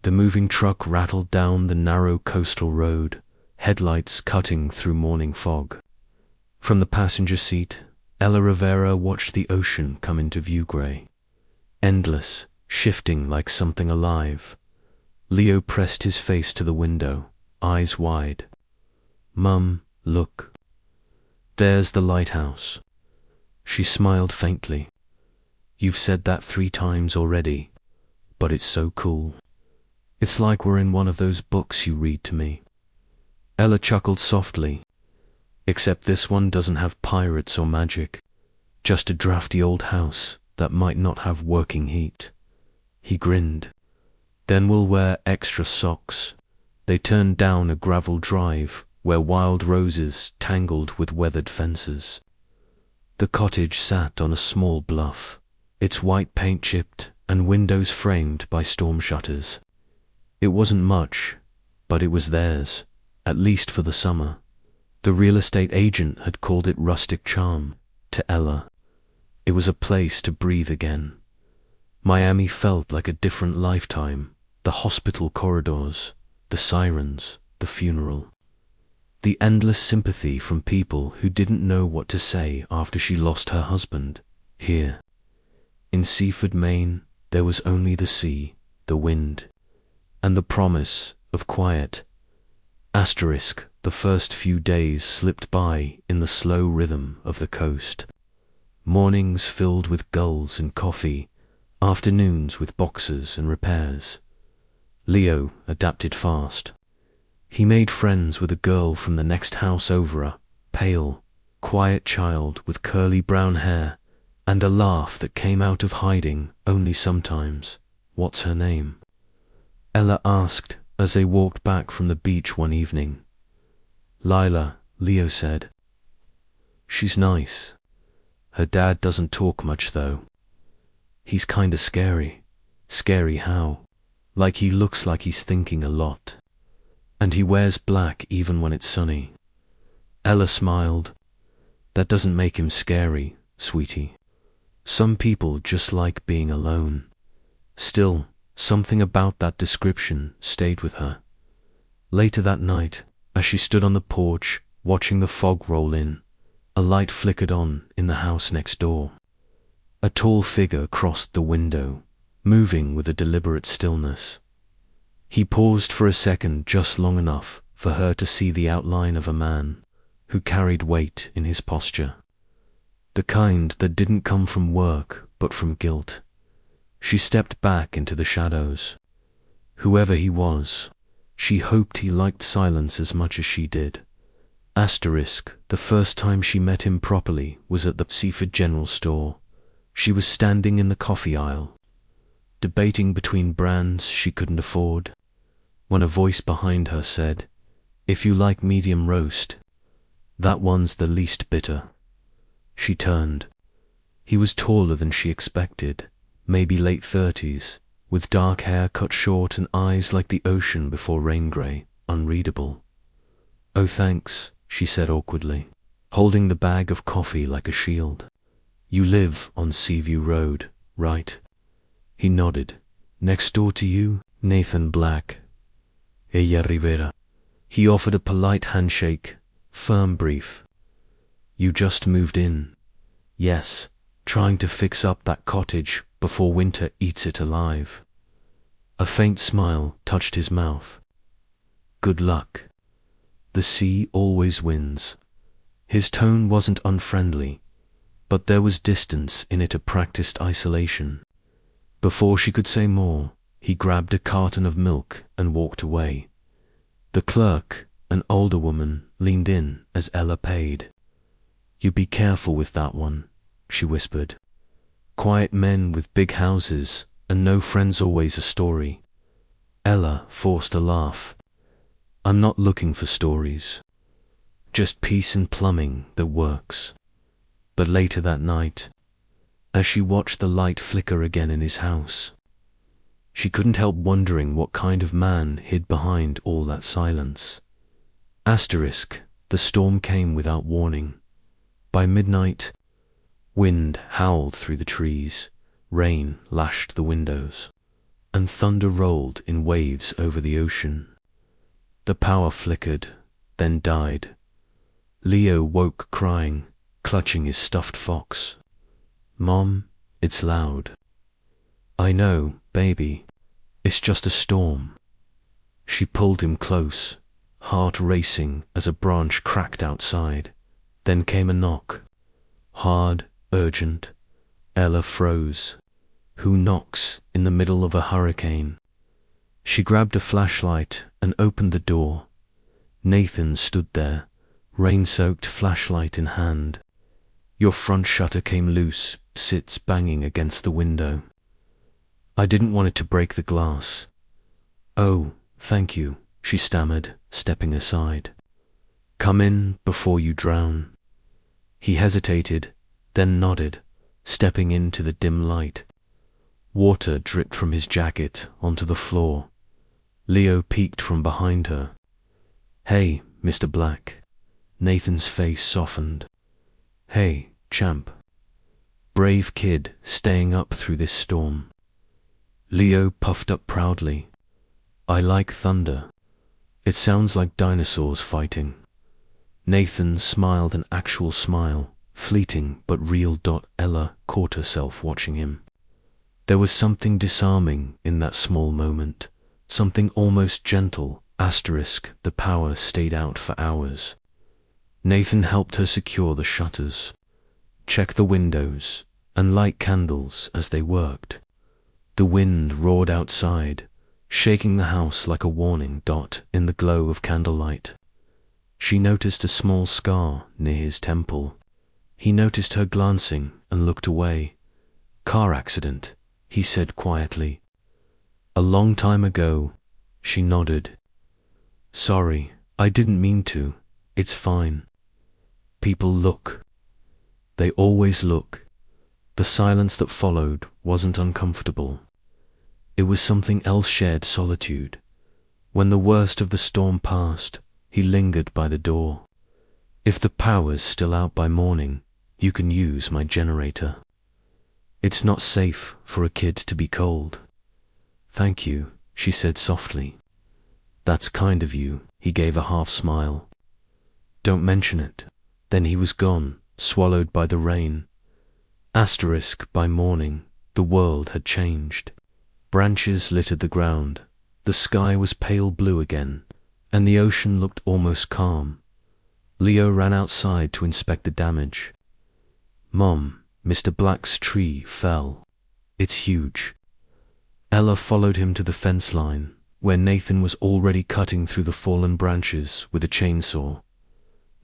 The moving truck rattled down the narrow coastal road, headlights cutting through morning fog. From the passenger seat, Ella Rivera watched the ocean come into view gray. Endless, shifting like something alive. Leo pressed his face to the window, eyes wide. "Mum, look. There's the lighthouse." She smiled faintly. "You've said that 3 times already, but it's so cool. It's like we're in one of those books you read to me." Ella chuckled softly. "Except this one doesn't have pirates or magic. Just a drafty old house that might not have working heat." He grinned. "Then we'll wear extra socks." They turned down a gravel drive where wild roses tangled with weathered fences. The cottage sat on a small bluff, its white paint chipped and windows framed by storm shutters. It wasn't much, but it was theirs, at least for the summer. The real estate agent had called it rustic charm. To Ella, it was a place to breathe again. Miami felt like a different lifetime. The hospital corridors, the sirens, the funeral. The endless sympathy from people who didn't know what to say after she lost her husband. Here, in Seaford, Maine, there was only the sea, the wind, and the promise of quiet. The first few days slipped by in the slow rhythm of the coast. Mornings filled with gulls and coffee, afternoons with boxes and repairs. Leo adapted fast. He made friends with a girl from the next house over, a pale, quiet child with curly brown hair and a laugh that came out of hiding only sometimes. "What's her name?" Ella asked as they walked back from the beach one evening. "Lila," Leo said. "She's nice. Her dad doesn't talk much though. He's kinda scary." "Scary how?" "Like he looks like he's thinking a lot. And he wears black even when it's sunny." Ella smiled. "That doesn't make him scary, sweetie. Some people just like being alone." Still, something about that description stayed with her. Later that night, as she stood on the porch watching the fog roll in, a light flickered on in the house next door. A tall figure crossed the window, moving with a deliberate stillness. He paused for a second, just long enough for her to see the outline of a man who carried weight in his posture. The kind that didn't come from work but from guilt. She stepped back into the shadows. Whoever he was, she hoped he liked silence as much as she did. The first time she met him properly was at the Seaford General Store. She was standing in the coffee aisle, debating between brands she couldn't afford, when a voice behind her said, "If you like medium roast, that one's the least bitter." She turned. He was taller than she expected, maybe late 30s, with dark hair cut short and eyes like the ocean before rain grey, unreadable. "Oh thanks," she said awkwardly, holding the bag of coffee like a shield. "You live on Seaview Road, right?" He nodded. "Next door to you, Nathan Black. Ella Rivera." He offered a polite handshake, firm brief. "You just moved in?" "Yes, trying to fix up that cottage before winter eats it alive." A faint smile touched his mouth. "Good luck. The sea always wins." His tone wasn't unfriendly, but there was distance in it, a practiced isolation. Before she could say more, he grabbed a carton of milk and walked away. The clerk, an older woman, leaned in as Ella paid. "You be careful with that one," she whispered. "Quiet men with big houses and no friends always a story." Ella forced a laugh. "I'm not looking for stories. Just peace and plumbing that works." But later that night, as she watched the light flicker again in his house, she couldn't help wondering what kind of man hid behind all that silence. The storm came without warning. By midnight, wind howled through the trees, rain lashed the windows. and thunder rolled in waves over the ocean. The power flickered, then died. Leo woke crying, clutching his stuffed fox. "Mom, it's loud." "I know, baby. It's just a storm." She pulled him close, heart racing as a branch cracked outside. Then came a knock. Hard, urgent. Ella froze. Who knocks in the middle of a hurricane? She grabbed a flashlight and opened the door. Nathan stood there, rain-soaked flashlight in hand. "Your front shutter came loose, sits banging against the window." "I didn't want it to break the glass." "Oh, thank you," she stammered, stepping aside. "Come in before you drown." He hesitated, then nodded, stepping into the dim light. Water dripped from his jacket onto the floor. Leo peeked from behind her. "Hey, Mr. Black." Nathan's face softened. "Hey, champ. Brave kid staying up through this storm." Leo puffed up proudly. "I like thunder. It sounds like dinosaurs fighting." Nathan smiled an actual smile, fleeting but real. Ella caught herself watching him. There was something disarming in that small moment, something almost gentle. The power stayed out for hours. Nathan helped her secure the shutters, check the windows, and light candles as they worked. The wind roared outside, shaking the house like a warning. In the glow of candlelight, she noticed a small scar near his temple. He noticed her glancing and looked away. "Car accident," he said quietly. "A long time ago." She nodded. "Sorry, I didn't mean to. It's fine." People look. They always look. The silence that followed wasn't uncomfortable. It was something else, shared solitude. When the worst of the storm passed, he lingered by the door. "If the power's still out by morning, you can use my generator. It's not safe for a kid to be cold." "Thank you," she said softly. "That's kind of you," he gave a half smile. "Don't mention it." Then he was gone, swallowed by the rain. By morning, the world had changed. Branches littered the ground, the sky was pale blue again, and the ocean looked almost calm. Leo ran outside to inspect the damage. "Mom, Mr. Black's tree fell. It's huge." Ella followed him to the fence line, where Nathan was already cutting through the fallen branches with a chainsaw.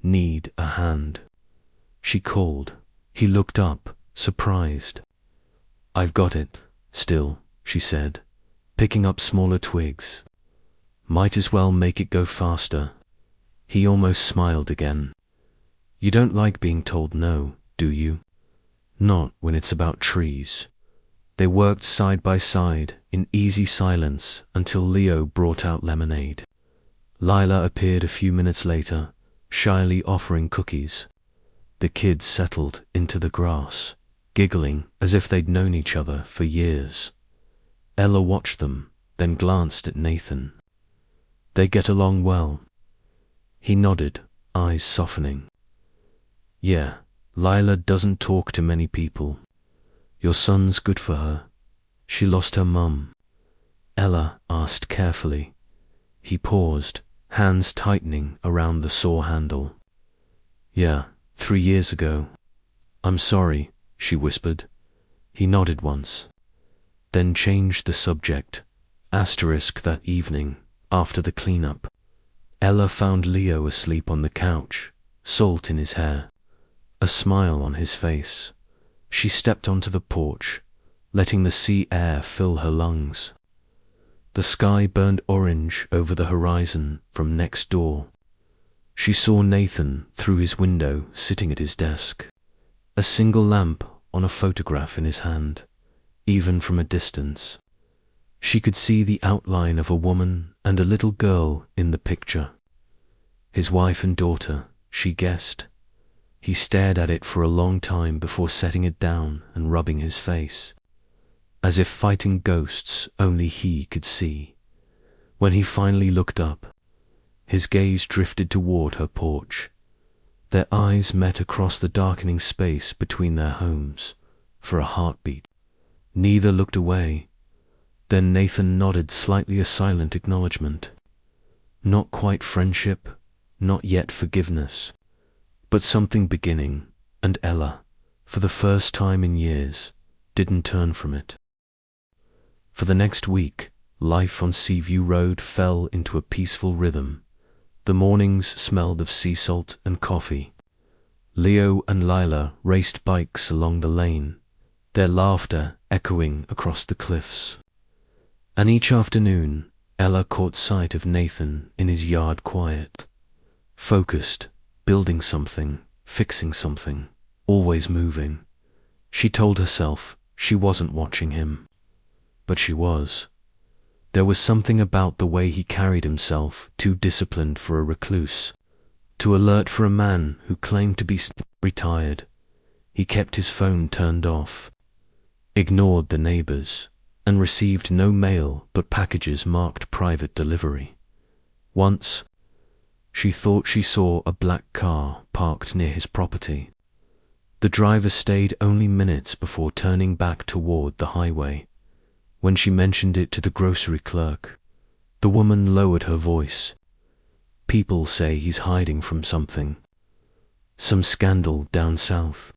"Need a hand," she called. He looked up, surprised. "I've got it, still," she said, picking up smaller twigs. "Might as well make it go faster." He almost smiled again. "You don't like being told no, do you?" "Not when it's about trees." They worked side by side in easy silence until Leo brought out lemonade. Lila appeared a few minutes later, shyly offering cookies. The kids settled into the grass, giggling as if they'd known each other for years. Ella watched them, then glanced at Nathan. "They get along well?" He nodded, eyes softening. "Yeah, Lila doesn't talk to many people. Your son's good for her. She lost her mum." Ella asked carefully. He paused, hands tightening around the saw handle. "Yeah, 3 years ago." "I'm sorry," she whispered. He nodded once, then changed the subject. That evening, after the cleanup, Ella found Leo asleep on the couch, salt in his hair, a smile on his face. She stepped onto the porch, letting the sea air fill her lungs. The sky burned orange over the horizon from next door. She saw Nathan through his window sitting at his desk, a single lamp on a photograph in his hand, even from a distance. She could see the outline of a woman and a little girl in the picture. His wife and daughter, she guessed. He stared at it for a long time before setting it down and rubbing his face. as if fighting ghosts only he could see. When he finally looked up, his gaze drifted toward her porch. Their eyes met across the darkening space between their homes for a heartbeat. Neither looked away. Then Nathan nodded, slightly a silent acknowledgement. Not quite friendship, not yet forgiveness, but something beginning, and Ella, for the first time in years, didn't turn from it. For the next week, life on Seaview Road fell into a peaceful rhythm. The mornings smelled of sea salt and coffee. Leo and Lila raced bikes along the lane, their laughter echoing across the cliffs. And each afternoon, Ella caught sight of Nathan in his yard, quiet, focused, building something, fixing something, always moving. She told herself she wasn't watching him, but she was. There was something about the way he carried himself, too disciplined for a recluse, too alert for a man who claimed to be retired. He kept his phone turned off, ignored the neighbors, and received no mail but packages marked private delivery. Once, she thought she saw a black car parked near his property. The driver stayed only minutes before turning back toward the highway. When she mentioned it to the grocery clerk, the woman lowered her voice. People say he's hiding from something, some scandal down south,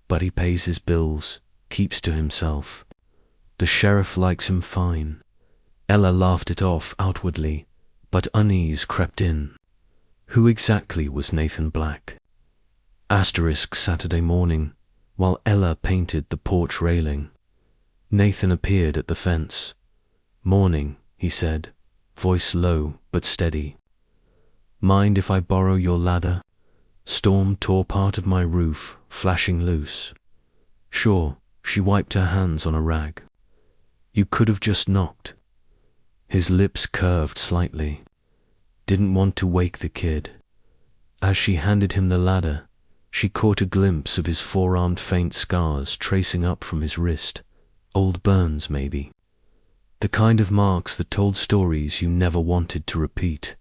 but he pays his bills, keeps to himself. The sheriff likes him fine. Ella laughed it off outwardly, but unease crept in. Who exactly was Nathan Black? Saturday morning, while Ella painted the porch railing, Nathan appeared at the fence. "Morning," he said, voice low but steady. "Mind if I borrow your ladder? Storm tore part of my roof, flashing loose." "Sure." She wiped her hands on a rag. "You could have just knocked." His lips curved slightly. Didn't want to wake the kid. As she handed him the ladder, she caught a glimpse of his forearmed, faint scars tracing up from his wrist. Old burns, maybe. The kind of marks that told stories you never wanted to repeat.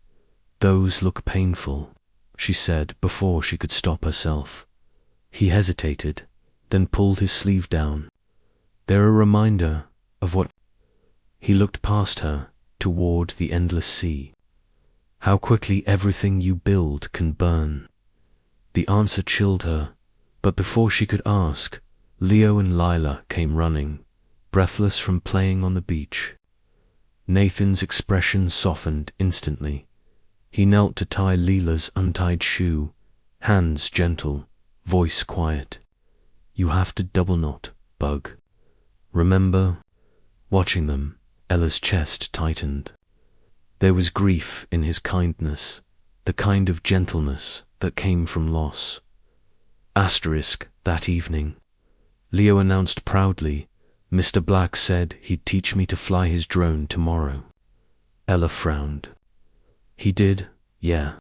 "Those look painful," she said before she could stop herself. He hesitated, then pulled his sleeve down. "They're a reminder of what—" He looked past her, toward the endless sea. "How quickly everything you build can burn." The answer chilled her, but before she could ask, Leo and Lila came running, breathless from playing on the beach. Nathan's expression softened instantly. He knelt to tie Lila's untied shoe, hands gentle, voice quiet. "You have to double knot, Bug. Remember?" Watching them, Ella's chest tightened. There was grief in his kindness, the kind of gentleness that came from loss. That evening, Leo announced proudly, "Mr. Black said he'd teach me to fly his drone tomorrow." Ella frowned. "He did? Yeah.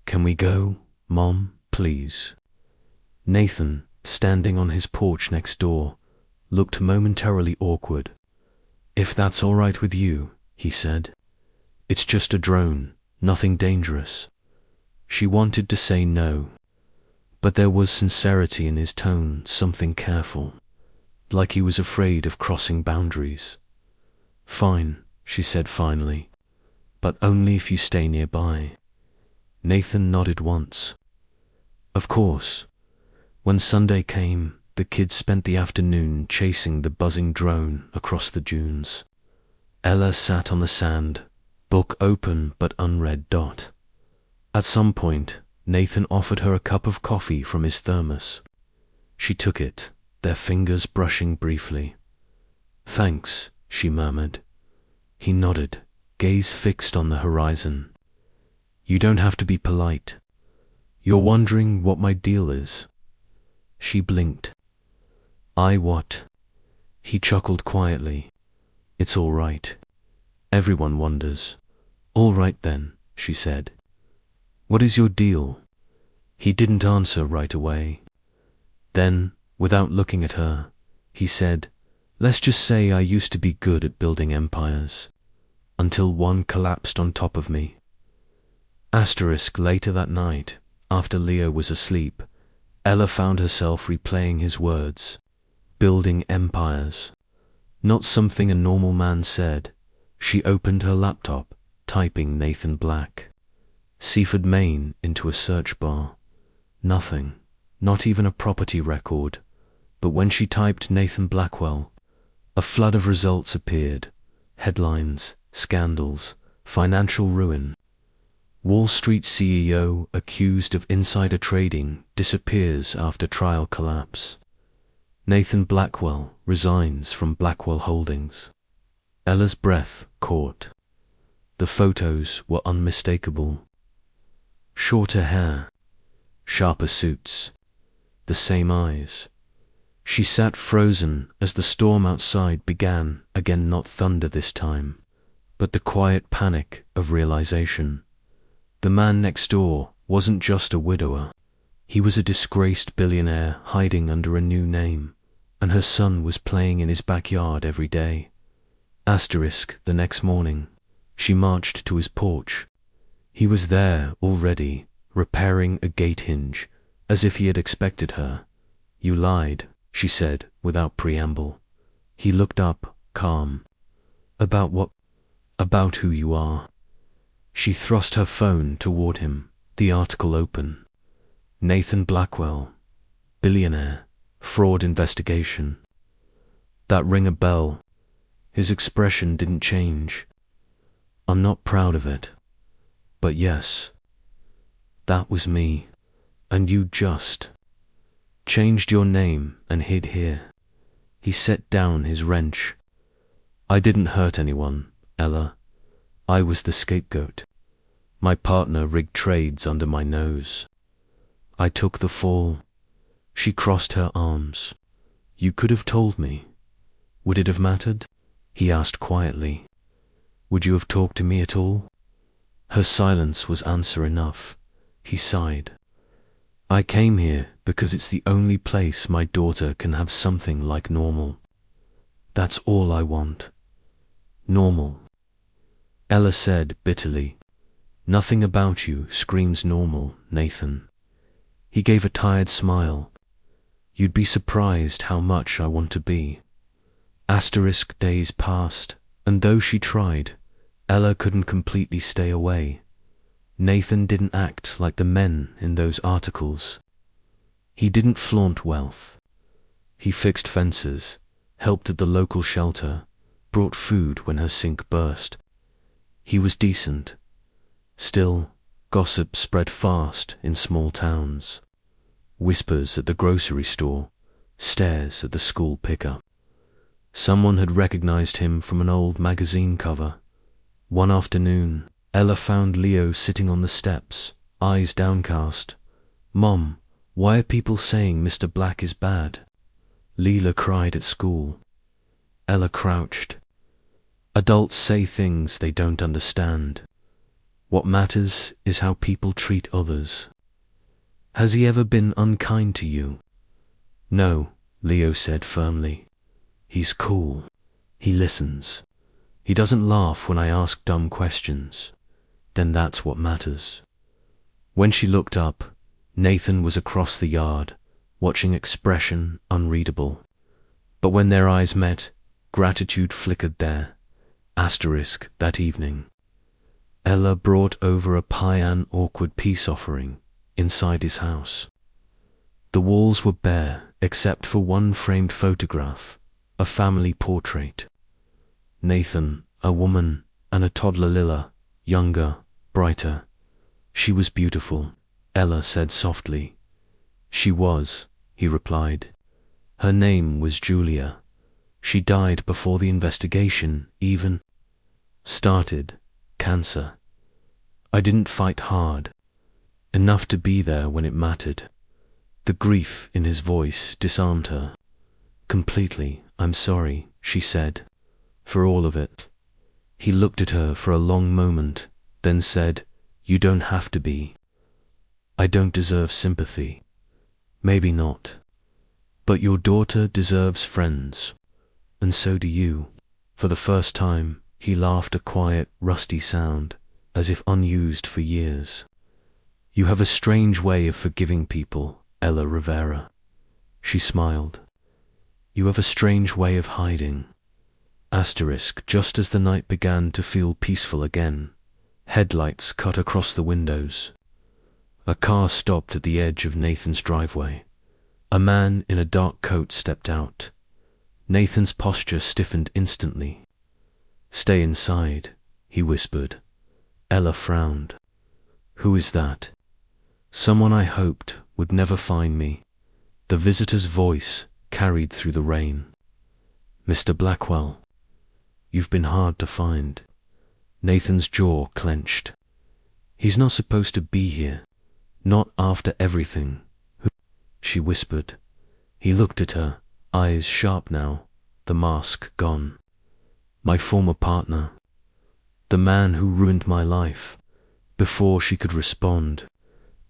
Can we go, Mom, please?" Nathan, standing on his porch next door, looked momentarily awkward. "If that's all right with you," he said. "It's just a drone, nothing dangerous." She wanted to say no, but there was sincerity in his tone, something careful, like he was afraid of crossing boundaries. "Fine," she said finally, "but only if you stay nearby." Nathan nodded once. Of course. When Sunday came, the kids spent the afternoon chasing the buzzing drone across the dunes. Ella sat on the sand, book open but unread dot. At some point, Nathan offered her a cup of coffee from his thermos. She took it, their fingers brushing briefly. "Thanks," she murmured. He nodded, gaze fixed on the horizon. "You don't have to be polite. You're wondering what my deal is." She blinked. "I what?" He chuckled quietly. "It's all right. Everyone wonders." "All right then," she said. "What is your deal?" He didn't answer right away. Then, without looking at her, he said, Let's just say I used to be good at building empires, until one collapsed on top of me. Later that night, after Leo was asleep, Ella found herself replaying his words. Building empires. Not something a normal man said. She opened her laptop, typing Nathan Black. Seaford, Maine into a search bar. Nothing. Not even a property record. But when she typed Nathan Blackwell, a flood of results appeared. Headlines, scandals, financial ruin. Wall Street CEO accused of insider trading disappears after trial collapse. Nathan Blackwell resigns from Blackwell Holdings. Ella's breath caught. The photos were unmistakable. Shorter hair, sharper suits, the same eyes. She sat frozen as the storm outside began again, not thunder this time, but the quiet panic of realization. The man next door wasn't just a widower. He was a disgraced billionaire hiding under a new name, and her son was playing in his backyard every day. The next morning, she marched to his porch. He was there already, repairing a gate hinge, as if he had expected her. You lied, she said, without preamble. He looked up, calm. About what? About who you are. She thrust her phone toward him, the article open. Nathan Blackwell, billionaire, fraud investigation. That rang a bell. His expression didn't change. I'm not proud of it. But yes, that was me. And you just changed your name and hid here. He set down his wrench. I didn't hurt anyone, Ella. I was the scapegoat. My partner rigged trades under my nose. I took the fall. She crossed her arms. You could have told me. Would it have mattered? He asked quietly. Would you have talked to me at all? Her silence was answer enough. He sighed. I came here because it's the only place my daughter can have something like normal. That's all I want. Normal. Ella said bitterly. Nothing about you screams normal, Nathan. He gave a tired smile. You'd be surprised how much I want to be. Days passed, and though she tried, Ella couldn't completely stay away. Nathan didn't act like the men in those articles. He didn't flaunt wealth. He fixed fences, helped at the local shelter, brought food when her sink burst. He was decent. Still, gossip spread fast in small towns. Whispers at the grocery store, stares at the school pickup. Someone had recognized him from an old magazine cover. One afternoon, Ella found Leo sitting on the steps, eyes downcast. Mom, why are people saying Mr. Black is bad? Leela cried at school. Ella crouched. Adults say things they don't understand. What matters is how people treat others. Has he ever been unkind to you? No, Leo said firmly. He's cool. He listens. He doesn't laugh when I ask dumb questions. Then that's what matters. When she looked up, Nathan was across the yard, watching expression unreadable. But when their eyes met, gratitude flickered there. That evening. Ella brought over a paean awkward peace offering inside his house. The walls were bare except for one framed photograph, a family portrait. Nathan, a woman, and a toddler Lila, younger, brighter. She was beautiful, Ella said softly. She was, he replied. Her name was Julia. She died before the investigation even started. Cancer. I didn't fight hard. Enough to be there when it mattered. The grief in his voice disarmed her. Completely, I'm sorry, she said. For all of it. He looked at her for a long moment, then said, You don't have to be. I don't deserve sympathy. Maybe not. But your daughter deserves friends. And so do you. For the first time, he laughed, a quiet, rusty sound, as if unused for years. You have a strange way of forgiving people, Ella Rivera. She smiled. You have a strange way of hiding. Asterisk, just as the night began to feel peaceful again, headlights cut across the windows. A car stopped at the edge of Nathan's driveway. A man in a dark coat stepped out. Nathan's posture stiffened instantly. Stay inside, he whispered. Ella frowned. Who is that? Someone I hoped would never find me. The visitor's voice carried through the rain. Mr. Blackwell. You've been hard to find. Nathan's jaw clenched. He's not supposed to be here. Not after everything. She whispered. He looked at her, eyes sharp now, the mask gone. My former partner. The man who ruined my life. Before she could respond,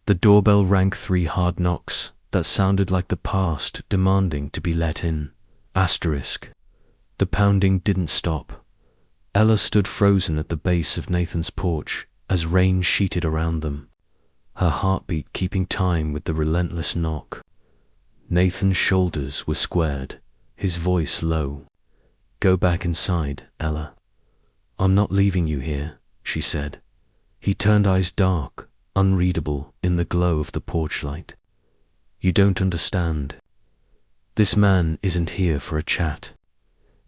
the doorbell rang 3 hard knocks that sounded like the past demanding to be let in. Asterisk. The pounding didn't stop. Ella stood frozen at the base of Nathan's porch as rain sheeted around them, her heartbeat keeping time with the relentless knock. Nathan's shoulders were squared, his voice low. Go back inside, Ella. I'm not leaving you here, she said. He turned, eyes dark, unreadable in the glow of the porch light. You don't understand. This man isn't here for a chat.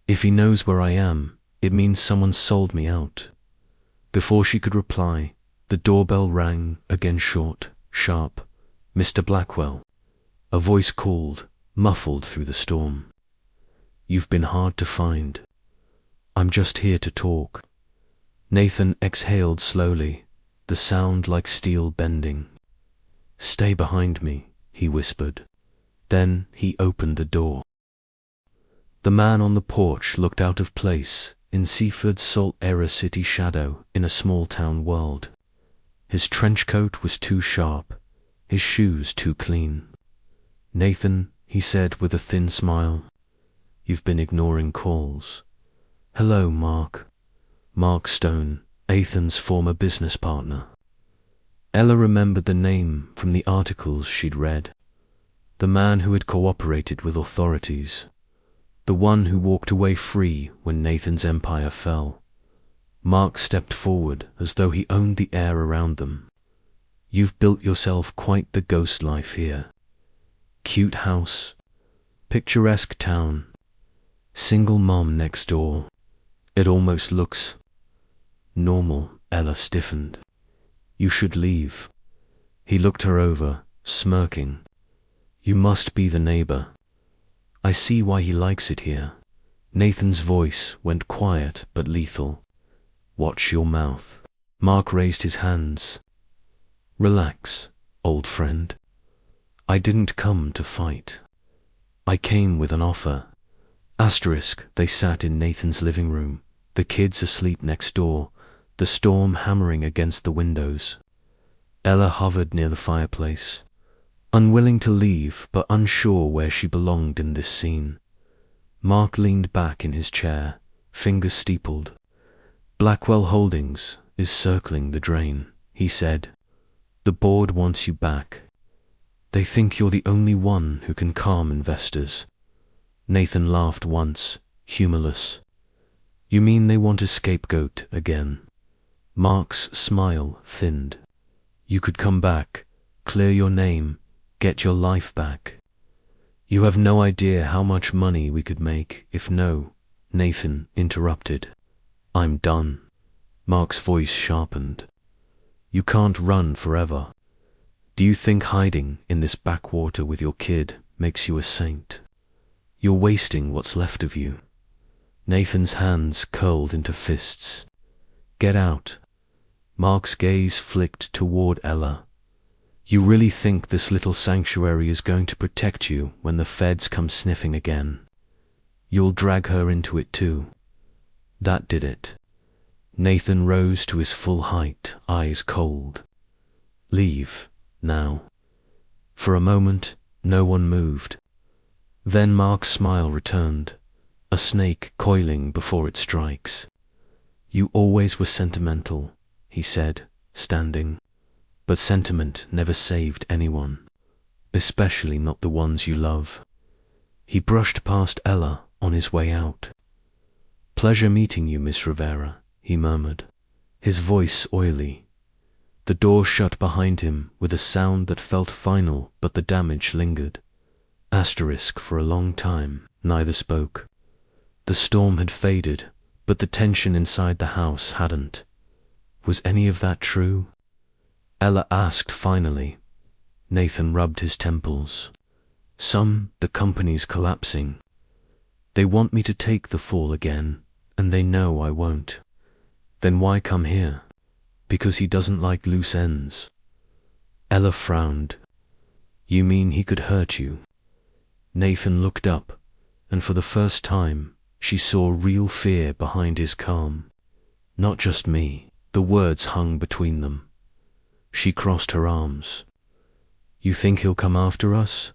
If he knows where I am, it means someone sold me out. Before she could reply, the doorbell rang again, short, sharp. Mr. Blackwell. A voice called, muffled through the storm. You've been hard to find. I'm just here to talk. Nathan exhaled slowly, the sound like steel bending. Stay behind me, he whispered. Then he opened the door. The man on the porch looked out of place in Seaford's salt-era city shadow in a small-town world. His trench coat was too sharp, his shoes too clean. Nathan, he said with a thin smile, you've been ignoring calls. Hello, Mark. Mark Stone, Ethan's former business partner. Ella remembered the name from the articles she'd read. The man who had cooperated with authorities. The one who walked away free when Nathan's empire fell. Mark stepped forward as though he owned the air around them. You've built yourself quite the ghost life here. Cute house, picturesque town, single mom next door. It almost looks normal. Ella stiffened. You should leave. He looked her over, smirking. You must be the neighbor. I see why he likes it here. Nathan's voice went quiet but lethal. Watch your mouth. Mark raised his hands. Relax, old friend. I didn't come to fight. I came with an offer. Asterisk, they sat in Nathan's living room, the kids asleep next door, the storm hammering against the windows. Ella hovered near the fireplace, unwilling to leave but unsure where she belonged in this scene. Mark leaned back in his chair, fingers steepled. Blackwell Holdings is circling the drain, he said. The board wants you back. They think you're the only one who can calm investors. Nathan laughed once, humorless. You mean they want a scapegoat again? Mark's smile thinned. You could come back, clear your name, get your life back. You have no idea how much money we could make if no, Nathan interrupted. I'm done. Mark's voice sharpened. You can't run forever. Do you think hiding in this backwater with your kid makes you a saint? You're wasting what's left of you. Nathan's hands curled into fists. Get out. Mark's gaze flicked toward Ella. You really think this little sanctuary is going to protect you when the feds come sniffing again? You'll drag her into it too. That did it. Nathan rose to his full height, eyes cold. Leave, now. For a moment, no one moved. Then Mark's smile returned, a snake coiling before it strikes. You always were sentimental, he said, standing. But sentiment never saved anyone, especially not the ones you love. He brushed past Ella on his way out. Pleasure meeting you, Miss Rivera, he murmured, his voice oily. The door shut behind him with a sound that felt final, but the damage lingered. For a long time, neither spoke. The storm had faded, but the tension inside the house hadn't. Was any of that true? Ella asked finally. Nathan rubbed his temples. The company's collapsing. They want me to take the fall again, and they know I won't. Then why come here? Because he doesn't like loose ends. Ella frowned. You mean he could hurt you? Nathan looked up, and for the first time, she saw real fear behind his calm. Not just me. The words hung between them. She crossed her arms. You think he'll come after us?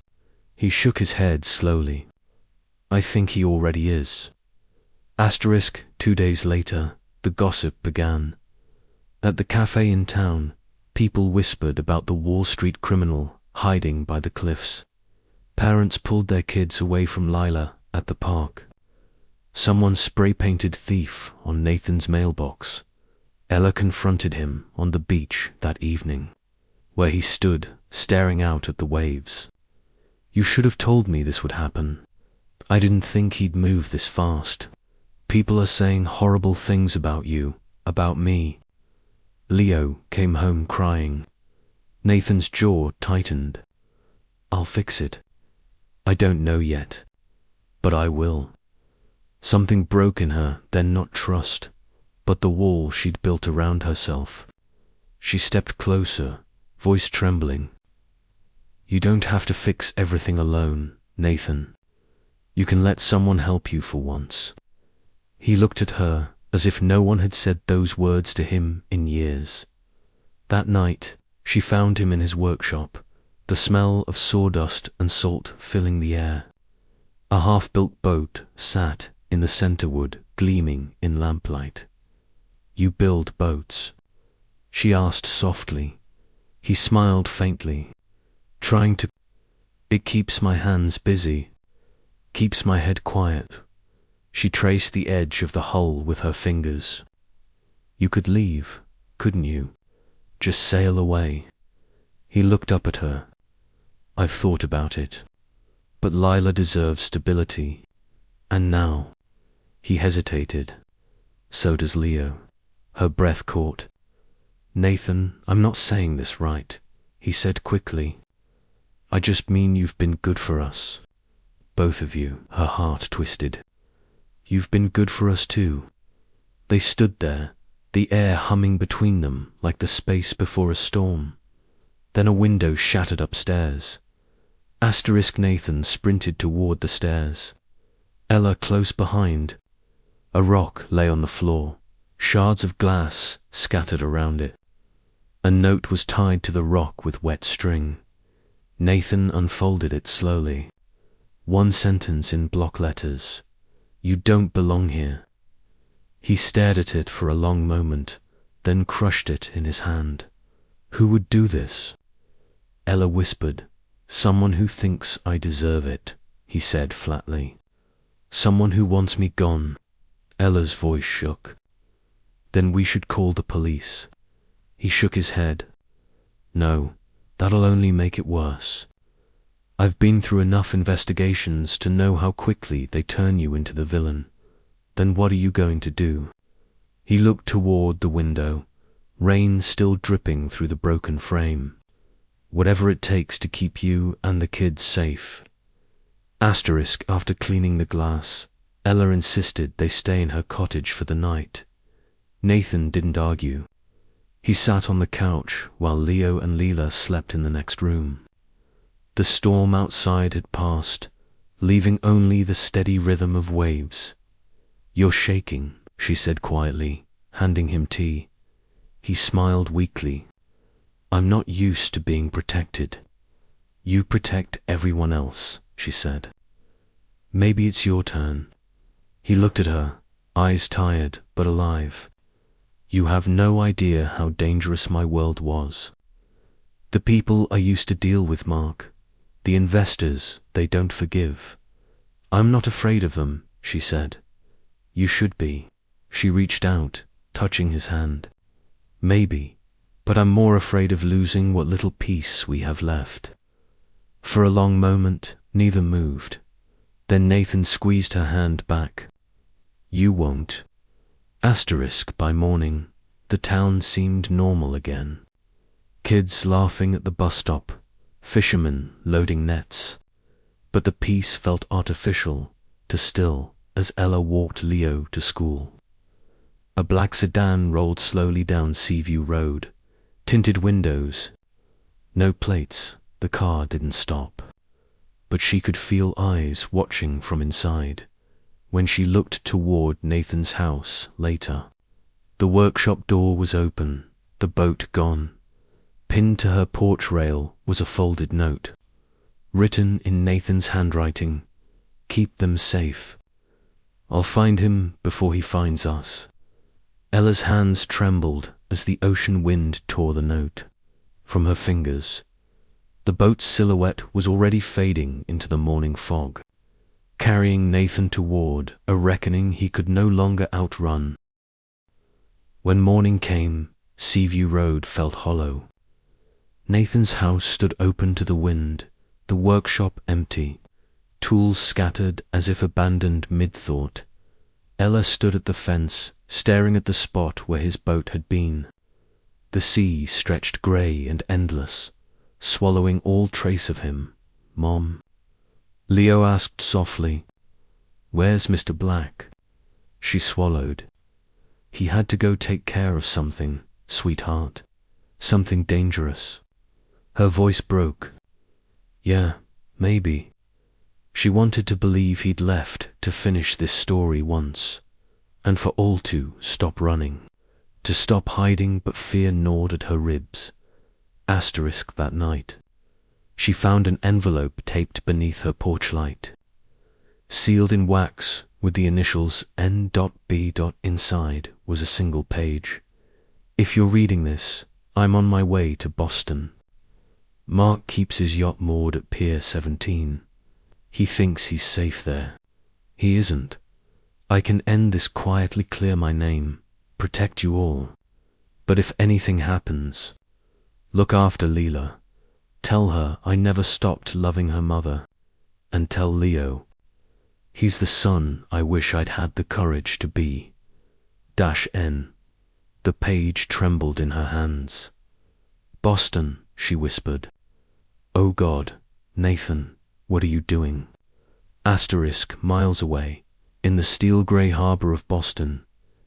He shook his head slowly. I think he already is. 2 days later, the gossip began. At the cafe in town, people whispered about the Wall Street criminal hiding by the cliffs. Parents pulled their kids away from Lila at the park. Someone spray-painted thief on Nathan's mailbox. Ella confronted him on the beach that evening, where he stood staring out at the waves. You should have told me this would happen. I didn't think he'd move this fast. People are saying horrible things about you, about me. Leo came home crying. Nathan's jaw tightened. I'll fix it. I don't know yet, but I will. Something broke in her, then not trust, but the wall she'd built around herself. She stepped closer, voice trembling. You don't have to fix everything alone, Nathan. You can let someone help you for once. He looked at her as if no one had said those words to him in years. That night, she found him in his workshop, the smell of sawdust and salt filling the air. A half-built boat sat in the centerwood, gleaming in lamplight. You build boats? She asked softly. He smiled faintly, trying to... It keeps my hands busy, keeps my head quiet. She traced the edge of the hull with her fingers. You could leave, couldn't you? Just sail away. He looked up at her. I've thought about it. But Lila deserves stability. And now... He hesitated. So does Leo. Her breath caught. Nathan, I'm not saying this right, he said quickly. I just mean you've been good for us. Both of you. Her heart twisted. You've been good for us too. They stood there, the air humming between them like the space before a storm. Then a window shattered upstairs. Nathan sprinted toward the stairs. Ella close behind. A rock lay on the floor, shards of glass scattered around it. A note was tied to the rock with wet string. Nathan unfolded it slowly. One sentence in block letters. You don't belong here. He stared at it for a long moment, then crushed it in his hand. Who would do this? Ella whispered. Someone who thinks I deserve it, he said flatly. Someone who wants me gone. Ella's voice shook. Then we should call the police. He shook his head. No, that'll only make it worse. I've been through enough investigations to know how quickly they turn you into the villain. Then what are you going to do? He looked toward the window, rain still dripping through the broken frame. Whatever it takes to keep you and the kids safe. After cleaning the glass, Ella insisted they stay in her cottage for the night. Nathan didn't argue. He sat on the couch while Leo and Leela slept in the next room. The storm outside had passed, leaving only the steady rhythm of waves. You're shaking, she said quietly, handing him tea. He smiled weakly. I'm not used to being protected. You protect everyone else, she said. Maybe it's your turn. He looked at her, eyes tired but alive. You have no idea how dangerous my world was. The people I used to deal with, Mark, the investors, they don't forgive. I'm not afraid of them, she said. You should be. She reached out, touching his hand. Maybe, but I'm more afraid of losing what little peace we have left. For a long moment, neither moved. Then Nathan squeezed her hand back. You won't. By morning, the town seemed normal again. Kids laughing at the bus stop, fishermen loading nets. But the peace felt artificial, too still, as Ella walked Leo to school. A black sedan rolled slowly down Seaview Road, tinted windows. No plates, the car didn't stop. But she could feel eyes watching from inside. When she looked toward Nathan's house later, the workshop door was open, the boat gone. Pinned to her porch rail was a folded note, written in Nathan's handwriting, "Keep them safe. I'll find him before he finds us." Ella's hands trembled as the ocean wind tore the note from her fingers. The boat's silhouette was already fading into the morning fog, carrying Nathan toward a reckoning he could no longer outrun. When morning came, Seaview Road felt hollow. Nathan's house stood open to the wind, the workshop empty, tools scattered as if abandoned mid-thought. Ella stood at the fence, staring at the spot where his boat had been. The sea stretched grey and endless, swallowing all trace of him. "Mom?" Leo asked softly. "Where's Mr. Black?" She swallowed. "He had to go take care of something, sweetheart. Something dangerous." Her voice broke. "Yeah, maybe." She wanted to believe he'd left to finish this story once, and for all to stop running, to stop hiding, but fear gnawed at her ribs. That night, she found an envelope taped beneath her porch light, sealed in wax with the initials N.B. Inside was a single page. "If you're reading this, I'm on my way to Boston. Mark keeps his yacht moored at Pier 17. He thinks he's safe there. He isn't. I can end this quietly, clear my name, protect you all. But if anything happens, look after Leela. Tell her I never stopped loving her mother. And tell Leo, he's the son I wish I'd had the courage to be. N." The page trembled in her hands. "Boston," she whispered. "Oh God, Nathan, what are you doing?" Miles away, in the steel-grey harbor of Boston,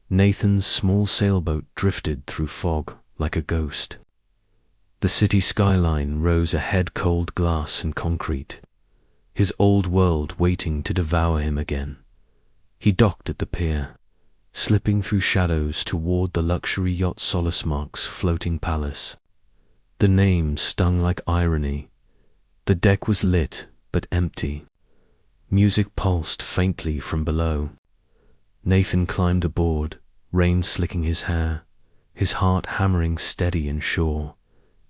Nathan's small sailboat drifted through fog like a ghost. The city skyline rose ahead, cold glass and concrete, his old world waiting to devour him again. He docked at the pier, slipping through shadows toward the luxury yacht Solace floating palace. The name stung like irony. The deck was lit, but empty. Music pulsed faintly from below. Nathan climbed aboard, rain slicking his hair, his heart hammering steady and sure.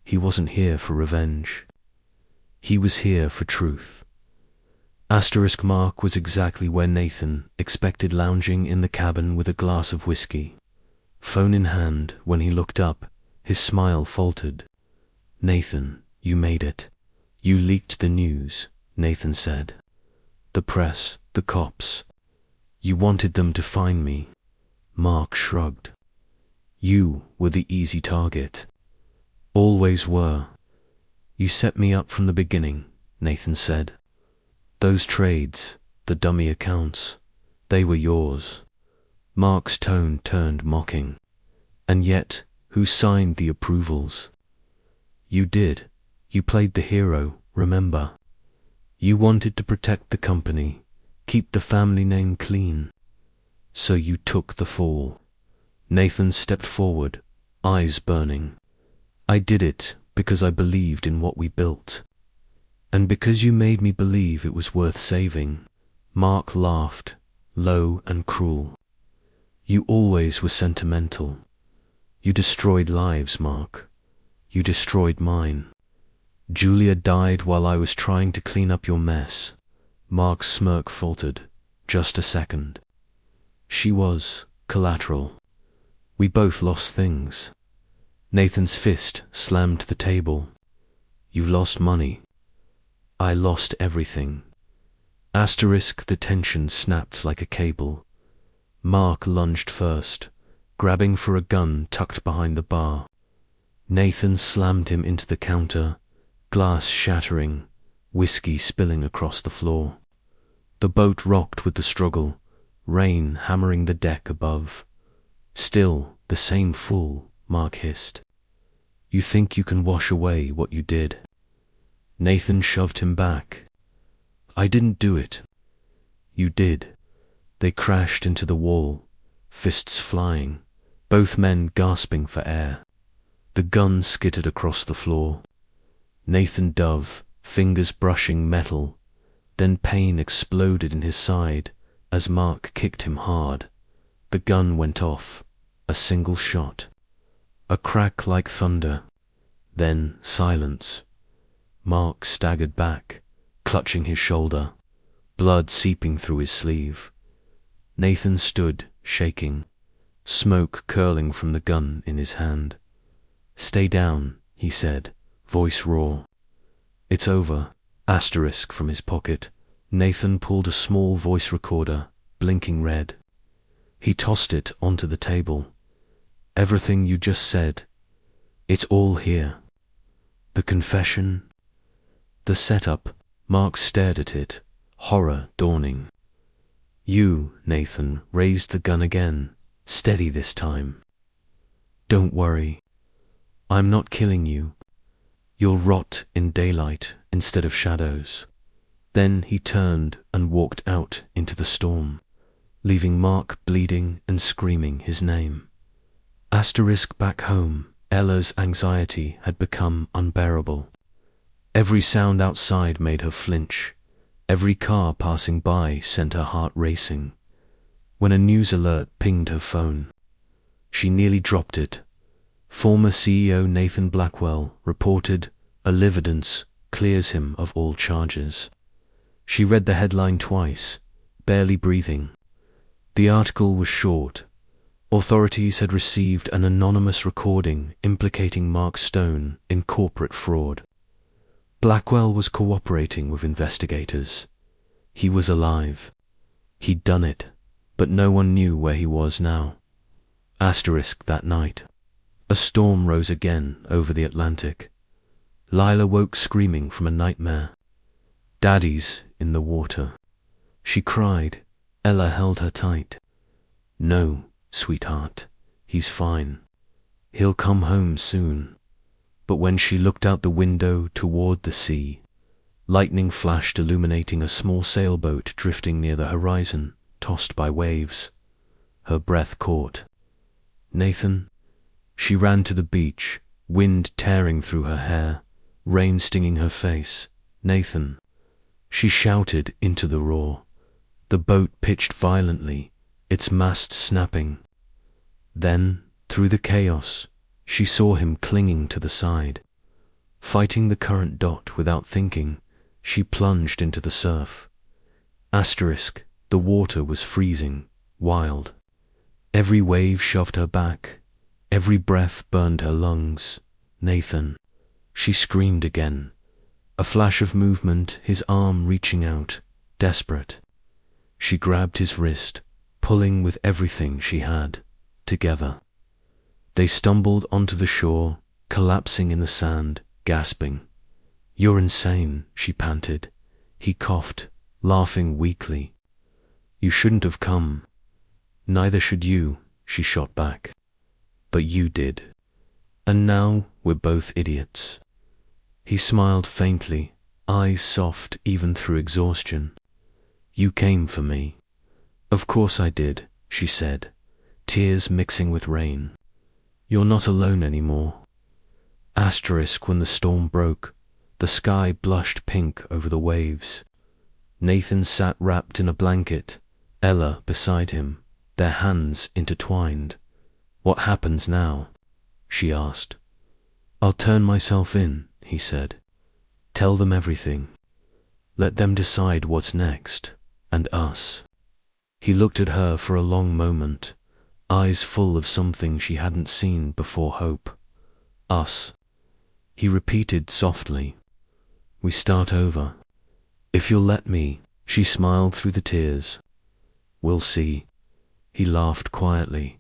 He wasn't here for revenge. He was here for truth. Mark was exactly where Nathan expected, lounging in the cabin with a glass of whiskey. Phone in hand, when he looked up, his smile faltered. "Nathan, you made it. You leaked the news," Nathan said. "The press, the cops. You wanted them to find me." Mark shrugged. "You were the easy target. Always were. You set me up from the beginning," Nathan said. "Those trades, the dummy accounts, they were yours." Mark's tone turned mocking. "And yet, who signed the approvals?" "You did. You played the hero, remember? You wanted to protect the company, keep the family name clean. So you took the fall." Nathan stepped forward, eyes burning. "I did it because I believed in what we built. And because you made me believe it was worth saving." Mark laughed, low and cruel. You always were sentimental. You destroyed lives, Mark. You destroyed mine. Julia died while I was trying to clean up your mess. Mark's smirk faltered. Just a second. She was collateral. We both lost things. Nathan's fist slammed the table. You lost money. I lost everything. Asterisk, the tension snapped like a cable. Mark lunged first, grabbing for a gun tucked behind the bar. Nathan slammed him into the counter, glass shattering, whiskey spilling across the floor. The boat rocked with the struggle, rain hammering the deck above. Still the same fool, Mark hissed. You think you can wash away what you did? Nathan shoved him back. I didn't do it. You did. They crashed into the wall, fists flying, both men gasping for air. The gun skittered across the floor. Nathan dove, fingers brushing metal. Then pain exploded in his side as Mark kicked him hard. The gun went off, a single shot. A crack like thunder. Then silence. Mark staggered back, clutching his shoulder, blood seeping through his sleeve. Nathan stood, shaking, smoke curling from the gun in his hand. Stay down, he said, voice raw. It's over. Asterisk from his pocket. Nathan pulled a small voice recorder, blinking red. He tossed it onto the table. Everything you just said. It's all here. The confession. The setup. Mark stared at it, horror dawning. You, Nathan, raised the gun again, steady this time. Don't worry. I'm not killing you. You'll rot in daylight instead of shadows. Then he turned and walked out into the storm, leaving Mark bleeding and screaming his name. Asterisk back home, Ella's anxiety had become unbearable. Every sound outside made her flinch. Every car passing by sent her heart racing. When a news alert pinged her phone, she nearly dropped it. Former CEO Nathan Blackwell reported, "Evidence clears him of all charges." She read the headline twice, barely breathing. The article was short. Authorities had received an anonymous recording implicating Mark Stone in corporate fraud. Blackwell was cooperating with investigators. He was alive. He'd done it, but no one knew where he was now. Asterisk that night. A storm rose again over the Atlantic. Lila woke screaming from a nightmare. Daddy's in the water. She cried. Ella held her tight. No, sweetheart, he's fine. He'll come home soon. But when she looked out the window toward the sea, lightning flashed, illuminating a small sailboat drifting near the horizon, tossed by waves. Her breath caught. Nathan? She ran to the beach, wind tearing through her hair, rain stinging her face. Nathan. She shouted into the roar. The boat pitched violently, its mast snapping. Then, through the chaos, she saw him clinging to the side. Fighting the current dot without thinking, she plunged into the surf. Asterisk, the water was freezing, wild. Every wave shoved her back. Every breath burned her lungs. Nathan. She screamed again. A flash of movement, his arm reaching out, desperate. She grabbed his wrist, pulling with everything she had, together. They stumbled onto the shore, collapsing in the sand, gasping. You're insane, she panted. He coughed, laughing weakly. You shouldn't have come. Neither should you, she shot back. But you did. And now we're both idiots. He smiled faintly, eyes soft even through exhaustion. You came for me. Of course I did, she said, tears mixing with rain. You're not alone anymore. Asterisk when the storm broke, the sky blushed pink over the waves. Nathan sat wrapped in a blanket, Ella beside him, their hands intertwined. "What happens now?" she asked. "I'll turn myself in," he said. "Tell them everything. Let them decide what's next, and us." He looked at her for a long moment, eyes full of something she hadn't seen before. Hope. "Us," he repeated softly. "We start over. If you'll let me." She smiled through the tears. "We'll see." He laughed quietly.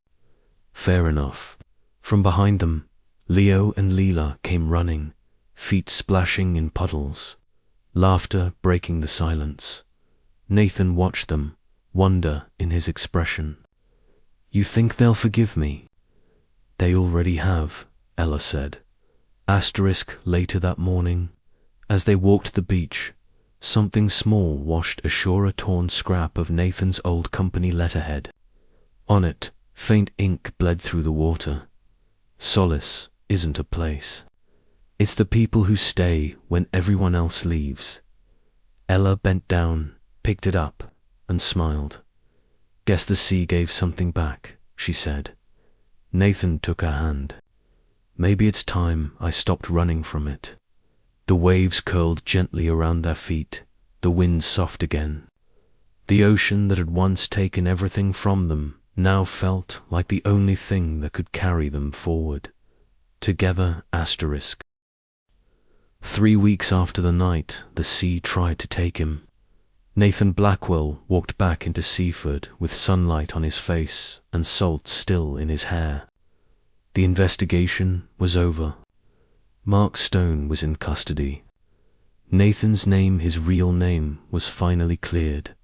"Fair enough." From behind them, Leo and Leela came running, feet splashing in puddles, laughter breaking the silence. Nathan watched them, wonder in his expression. "You think they'll forgive me?" "They already have," Ella said. Later that morning, as they walked the beach, something small washed ashore, a torn scrap of Nathan's old company letterhead. On it, faint ink bled through the water. "Solace isn't a place. It's the people who stay when everyone else leaves." Ella bent down, picked it up, and smiled. "Guess the sea gave something back," she said. Nathan took her hand. "Maybe it's time I stopped running from it." The waves curled gently around their feet, the wind soft again. The ocean that had once taken everything from them now felt like the only thing that could carry them forward. Together, 3 weeks after the night the sea tried to take him, Nathan Blackwell walked back into Seaford with sunlight on his face and salt still in his hair. The investigation was over. Mark Stone was in custody. Nathan's name, his real name, was finally cleared.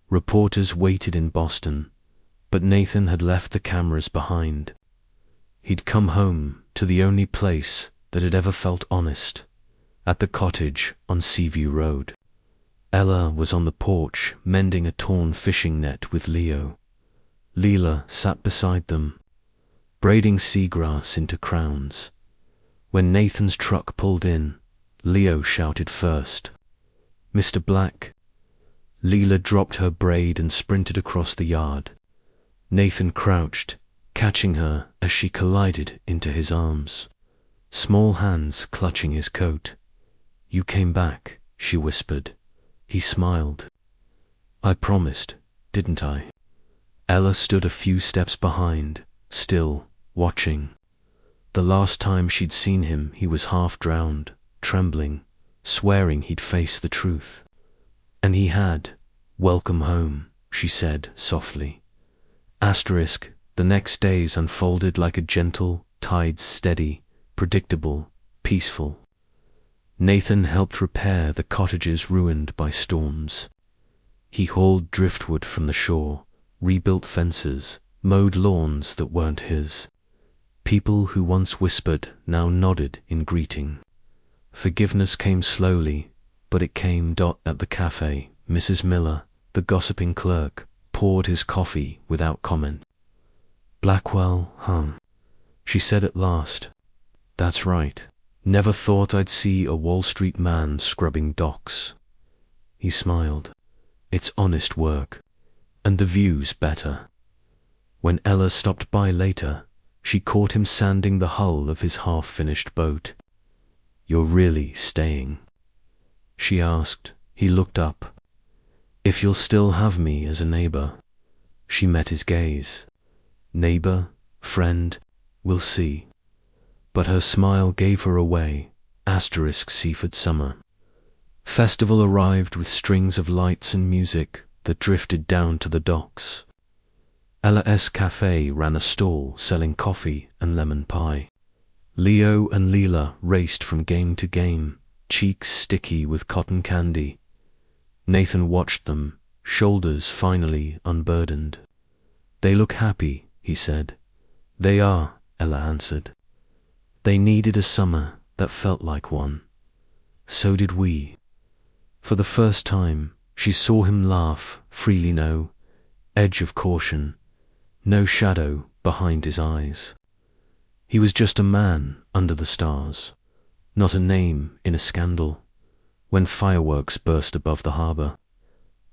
Reporters waited in Boston, but Nathan had left the cameras behind. He'd come home to the only place that had ever felt honest, at the cottage on Seaview Road. Ella was on the porch mending a torn fishing net with Leo. Leela sat beside them, braiding seagrass into crowns. When Nathan's truck pulled in, Leo shouted first, "Mr. Black." Leela dropped her braid and sprinted across the yard. Nathan crouched, catching her as she collided into his arms, small hands clutching his coat. "You came back," she whispered. He smiled. "I promised, didn't I?" Ella stood a few steps behind, still, watching. The last time she'd seen him, he was half drowned, trembling, swearing he'd face the truth. And he had. "Welcome home," she said softly. The next days unfolded like a gentle tide, steady, predictable, peaceful. Nathan helped repair the cottages ruined by storms. He hauled driftwood from the shore, rebuilt fences, mowed lawns that weren't his. People who once whispered now nodded in greeting. Forgiveness came slowly, but it came. At the cafe, Mrs. Miller, the gossiping clerk, poured his coffee without comment. "Blackwell, huh?" she said at last. "That's right. Never thought I'd see a Wall Street man scrubbing docks." He smiled. "It's honest work, and the view's better." When Ella stopped by later, she caught him sanding the hull of his half-finished boat. "You're really staying?" she asked. He looked up. "If you'll still have me as a neighbor." She met his gaze. Neighbor, friend, we'll see. But her smile gave her away. Seaford summer. Festival arrived with strings of lights and music that drifted down to the docks. Ella's Cafe ran a stall selling coffee and lemon pie. Leo and Leela raced from game to game, cheeks sticky with cotton candy. Nathan watched them, shoulders finally unburdened. "They look happy," he said. "They are," Ella answered. "They needed a summer that felt like one. So did we." For the first time, she saw him laugh freely, no edge of caution, no shadow behind his eyes. He was just a man under the stars, not a name in a scandal. When fireworks burst above the harbor,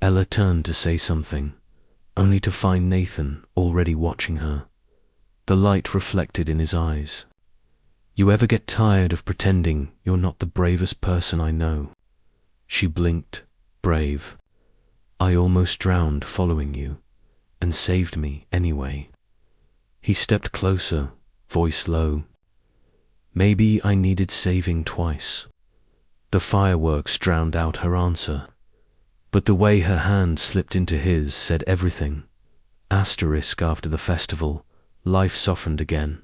Ella turned to say something, only to find Nathan already watching her, the light reflected in his eyes. "You ever get tired of pretending you're not the bravest person I know?" She blinked. "Brave? I almost drowned following you, and saved me anyway." He stepped closer, voice low. "Maybe I needed saving twice." The fireworks drowned out her answer, but the way her hand slipped into his said everything. Asterisk after the festival, life softened again.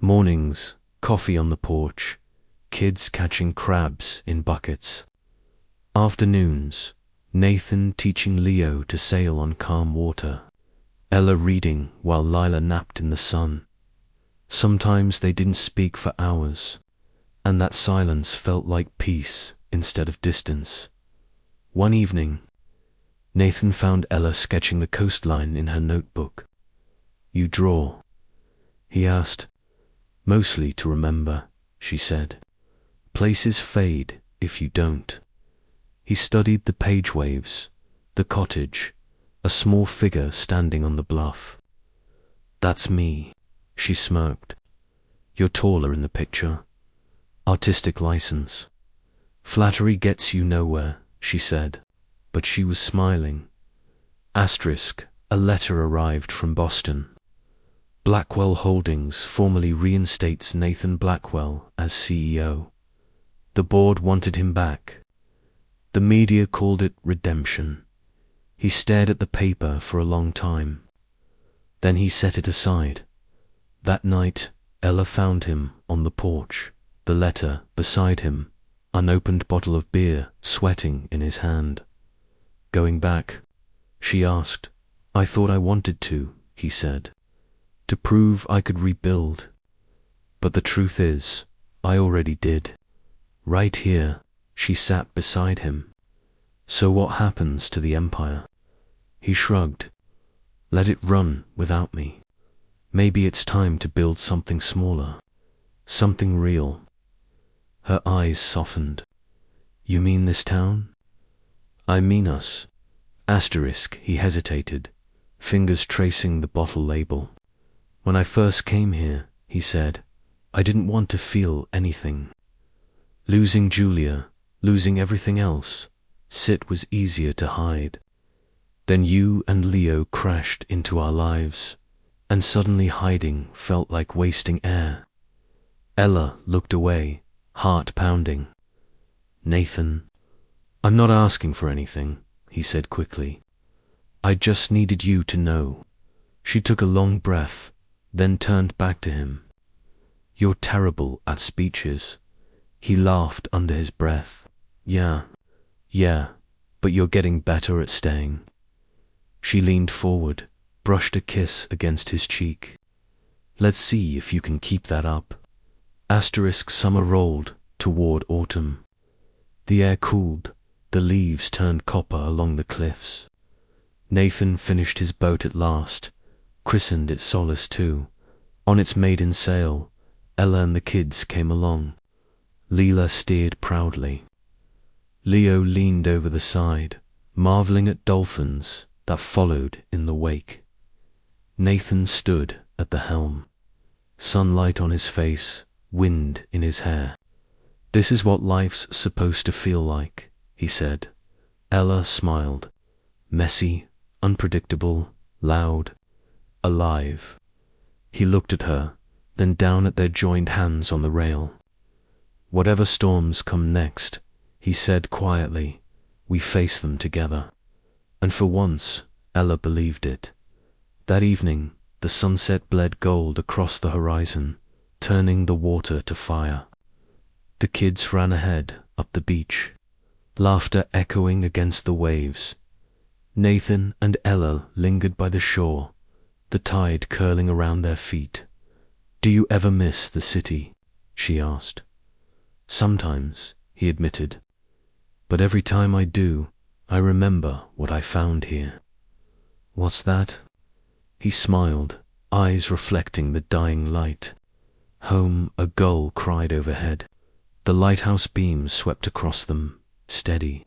Mornings, coffee on the porch, kids catching crabs in buckets. Afternoons, Nathan teaching Leo to sail on calm water, Ella reading while Lila napped in the sun. Sometimes they didn't speak for hours, and that silence felt like peace instead of distance. One evening, Nathan found Ella sketching the coastline in her notebook. "You draw?" he asked. "Mostly to remember," she said. "Places fade if you don't." He studied the page waves, the cottage, a small figure standing on the bluff. "That's me," she smirked. "You're taller in the picture." Artistic license. "Flattery gets you nowhere," she said, but she was smiling. Asterisk, a letter arrived from Boston. Blackwell Holdings formally reinstates Nathan Blackwell as CEO. The board wanted him back. The media called it redemption. He stared at the paper for a long time. Then he set it aside. That night, Ella found him on the porch, the letter beside him, unopened bottle of beer sweating in his hand. "Going back?" she asked. "I thought I wanted to," he said, "to prove I could rebuild. But the truth is, I already did. Right here." She sat beside him. "So what happens to the empire?" He shrugged. "Let it run without me. Maybe it's time to build something smaller, something real." Her eyes softened. "You mean this town?" "I mean us." Asterisk, he hesitated, fingers tracing the bottle label. "When I first came here," he said, "I didn't want to feel anything. Losing Julia, losing everything else, Sit was easier to hide. Then you and Leo crashed into our lives, and suddenly hiding felt like wasting air." Ella looked away, heart pounding. "Nathan, I'm not asking for anything," he said quickly. "I just needed you to know." She took a long breath, then turned back to him. "You're terrible at speeches." He laughed under his breath. Yeah, but you're getting better at staying." She leaned forward, brushed a kiss against his cheek. "Let's see if you can keep that up." Asterisk, summer rolled toward autumn. The air cooled, the leaves turned copper along the cliffs. Nathan finished his boat at last, christened it Solace too. On its maiden sail, Ella and the kids came along. Leela steered proudly. Leo leaned over the side, marveling at dolphins that followed in the wake. Nathan stood at the helm, sunlight on his face, wind in his hair. "This is what life's supposed to feel like," he said. Ella smiled. "Messy, unpredictable, loud, alive." He looked at her, then down at their joined hands on the rail. "Whatever storms come next," he said quietly, "we face them together." And for once, Ella believed it. That evening, the sunset bled gold across the horizon, turning the water to fire. The kids ran ahead up the beach, laughter echoing against the waves. Nathan and Ella lingered by the shore, the tide curling around their feet. "Do you ever miss the city?" she asked. "Sometimes," he admitted. "But every time I do, I remember what I found here." "What's that?" He smiled, eyes reflecting the dying light. "Home," a gull cried overhead. The lighthouse beams swept across them, steady,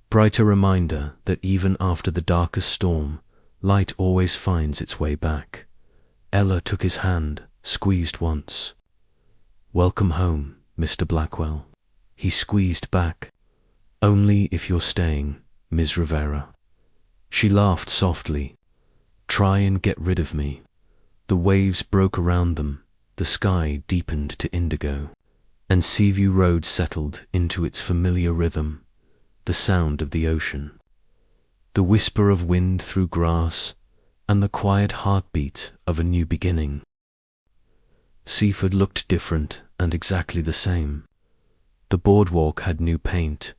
brighter reminder that even after the darkest storm, Light always finds its way back. Ella took his hand, squeezed once. Welcome home, Mr. Blackwell. He squeezed back. Only if you're staying, Ms. Rivera. She laughed softly. Try and get rid of me. The waves broke around them, the sky deepened to indigo, and Seaview Road settled into its familiar rhythm, the sound of the ocean, the whisper of wind through grass, and the quiet heartbeat of a new beginning. Seaford looked different and exactly the same. The boardwalk had new paint,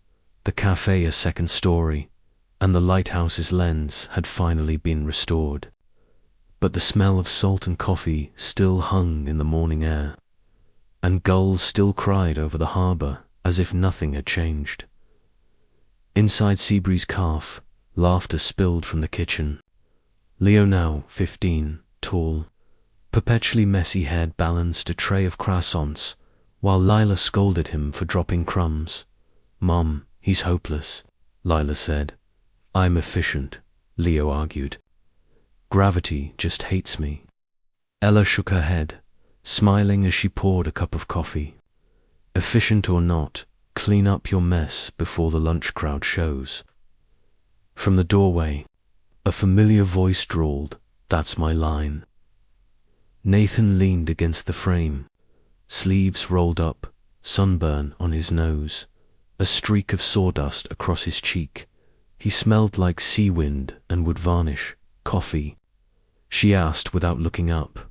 the cafe a second story, and the lighthouse's lens had finally been restored. But the smell of salt and coffee still hung in the morning air, and gulls still cried over the harbour as if nothing had changed. Inside Seabury's calf, laughter spilled from the kitchen. Leo, now 15, tall, perpetually messy-haired, balanced a tray of croissants, while Lila scolded him for dropping crumbs. "Mom, he's hopeless," Lila said. "I'm efficient," Leo argued. "Gravity just hates me." Ella shook her head, smiling as she poured a cup of coffee. "Efficient or not, clean up your mess before the lunch crowd shows." From the doorway, a familiar voice drawled, "That's my line." Nathan leaned against the frame, sleeves rolled up, sunburn on his nose, a streak of sawdust across his cheek. He smelled like sea wind and wood varnish. "Coffee?" she asked without looking up.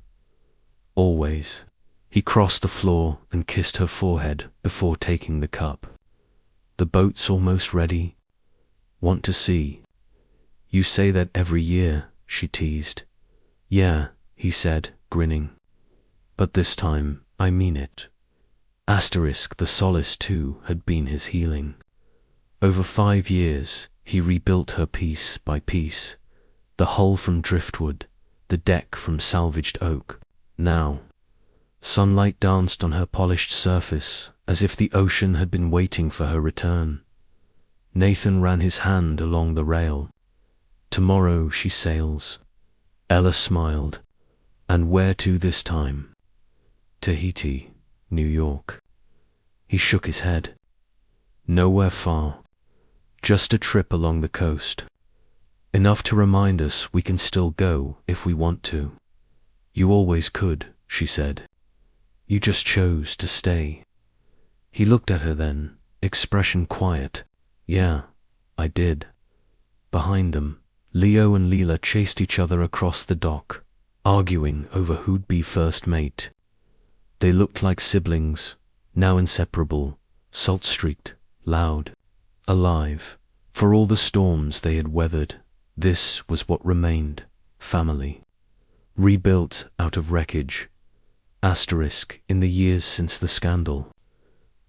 "Always." He crossed the floor and kissed her forehead before taking the cup. "The boat's almost ready. Want to see?" "You say that every year," she teased. "Yeah," he said, grinning. "But this time, I mean it." The solace too had been his healing. Over 5 years, he rebuilt her piece by piece, the hull from driftwood, the deck from salvaged oak. Now, sunlight danced on her polished surface as if the ocean had been waiting for her return. Nathan ran his hand along the rail. "Tomorrow she sails." Ella smiled. "And where to this time?" "Tahiti, New York." He shook his head. "Nowhere far. Just a trip along the coast. Enough to remind us we can still go if we want to." "You always could," she said. "You just chose to stay." He looked at her then, expression quiet. "Yeah, I did." Behind them, Leo and Leela chased each other across the dock, arguing over who'd be first mate. They looked like siblings, now inseparable, salt-streaked, loud, alive. For all the storms they had weathered, this was what remained, family. Rebuilt out of wreckage. In the years since the scandal.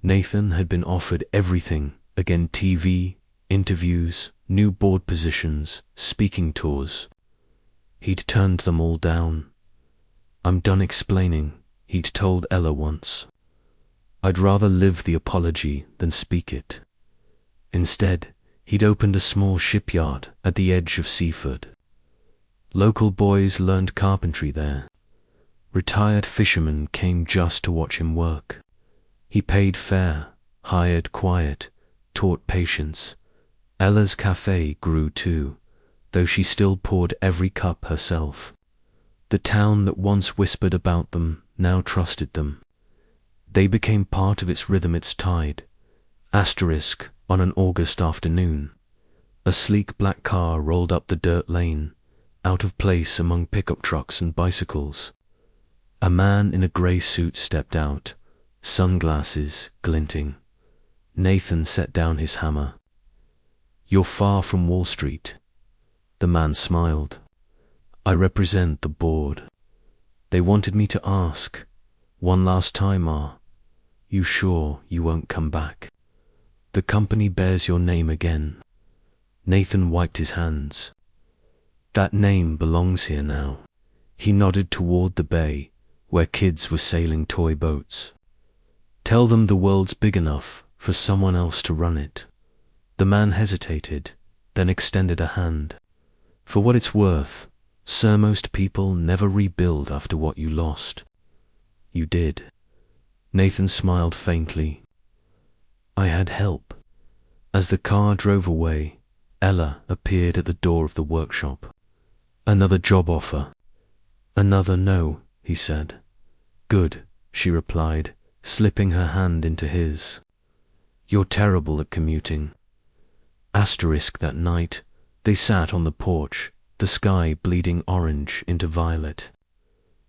Nathan had been offered everything, again TV, interviews, new board positions, speaking tours. He'd turned them all down. "I'm done explaining," he'd told Ella once. "I'd rather live the apology than speak it." Instead, he'd opened a small shipyard at the edge of Seaford. Local boys learned carpentry there. Retired fishermen came just to watch him work. He paid fair, hired quiet, taught patience. Ella's cafe grew too, though she still poured every cup herself. The town that once whispered about them now trusted them. They became part of its rhythm, its tide. On an August afternoon, a sleek black car rolled up the dirt lane, out of place among pickup trucks and bicycles. A man in a grey suit stepped out, sunglasses glinting. Nathan set down his hammer. "You're far from Wall Street." The man smiled. "I represent the board. They wanted me to ask, one last time, are you sure you won't come back? The company bears your name again." Nathan wiped his hands. "That name belongs here now." He nodded toward the bay, where kids were sailing toy boats. "Tell them the world's big enough for someone else to run it." The man hesitated, then extended a hand. For what it's worth, sir, most people never rebuild after what you lost. You did. Nathan smiled faintly. I had help. As the car drove away, Ella appeared at the door of the workshop. Another job offer. Another no, he said. Good, she replied, slipping her hand into his. You're terrible at commuting. That night, they sat on the porch, the sky bleeding orange into violet.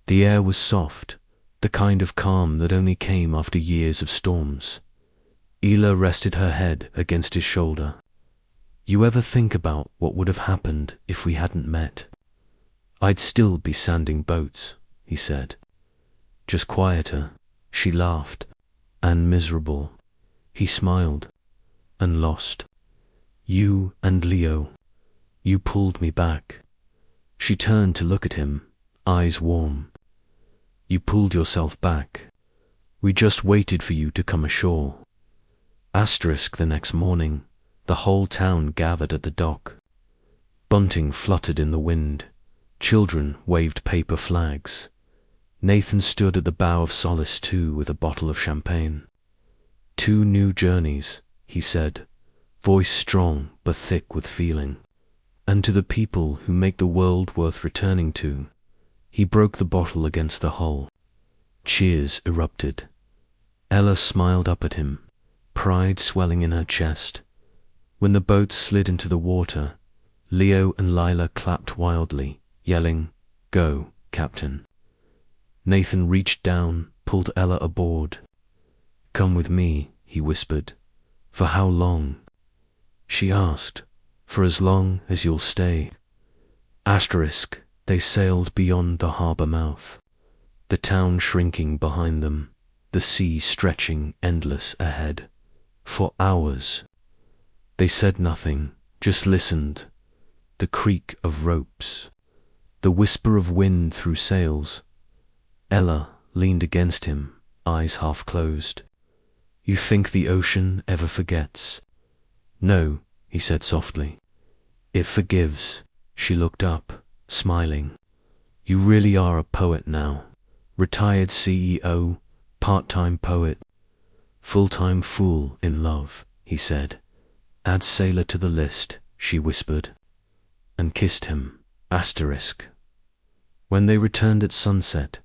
The air was soft, the kind of calm that only came after years of storms. Ella rested her head against his shoulder. You ever think about what would have happened if we hadn't met? I'd still be sanding boats, he said. Just quieter, she laughed. And miserable. He smiled. And lost. You and Leo. You pulled me back. She turned to look at him, eyes warm. You pulled yourself back. We just waited for you to come ashore. The next morning, the whole town gathered at the dock. Bunting fluttered in the wind. Children waved paper flags. Nathan stood at the bow of Solace too with a bottle of champagne. 2 new journeys, he said, voice strong but thick with feeling. And to the people who make the world worth returning to, he broke the bottle against the hull. Cheers erupted. Ella smiled up at him, pride swelling in her chest. When the boat slid into the water, Leo and Lila clapped wildly, yelling, Go, Captain. Nathan reached down, pulled Ella aboard. Come with me, he whispered. For how long? She asked. For as long as you'll stay. They sailed beyond the harbour mouth, the town shrinking behind them, the sea stretching endless ahead. For hours. They said nothing, just listened. The creak of ropes, the whisper of wind through sails. Ella leaned against him, eyes half closed. You think the ocean ever forgets? No, he said softly. It forgives. She looked up, smiling. You really are a poet now. Retired CEO, part-time poet. Full-time fool in love, he said. Add sailor to the list, she whispered. And kissed him. When they returned at sunset,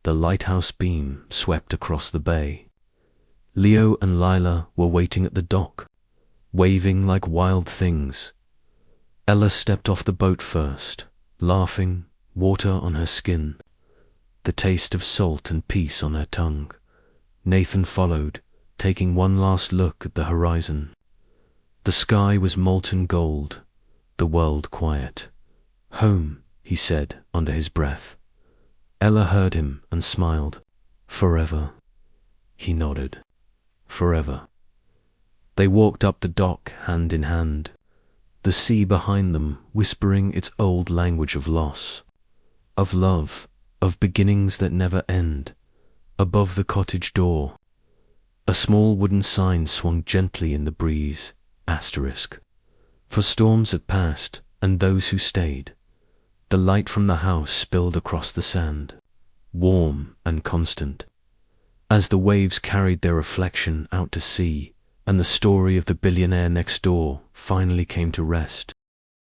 the lighthouse beam swept across the bay. Leo and Lila were waiting at the dock, waving like wild things. Ella stepped off the boat first, laughing, water on her skin, the taste of salt and peace on her tongue. Nathan followed, taking one last look at the horizon. The sky was molten gold, the world quiet. Home, he said under his breath. Ella heard him and smiled. Forever. He nodded. Forever. They walked up the dock hand in hand, the sea behind them whispering its old language of loss, of love, of beginnings that never end. Above the cottage door, a small wooden sign swung gently in the breeze, For storms had passed, and those who stayed. The light from the house spilled across the sand, warm and constant. As the waves carried their reflection out to sea, and the story of the billionaire next door finally came to rest,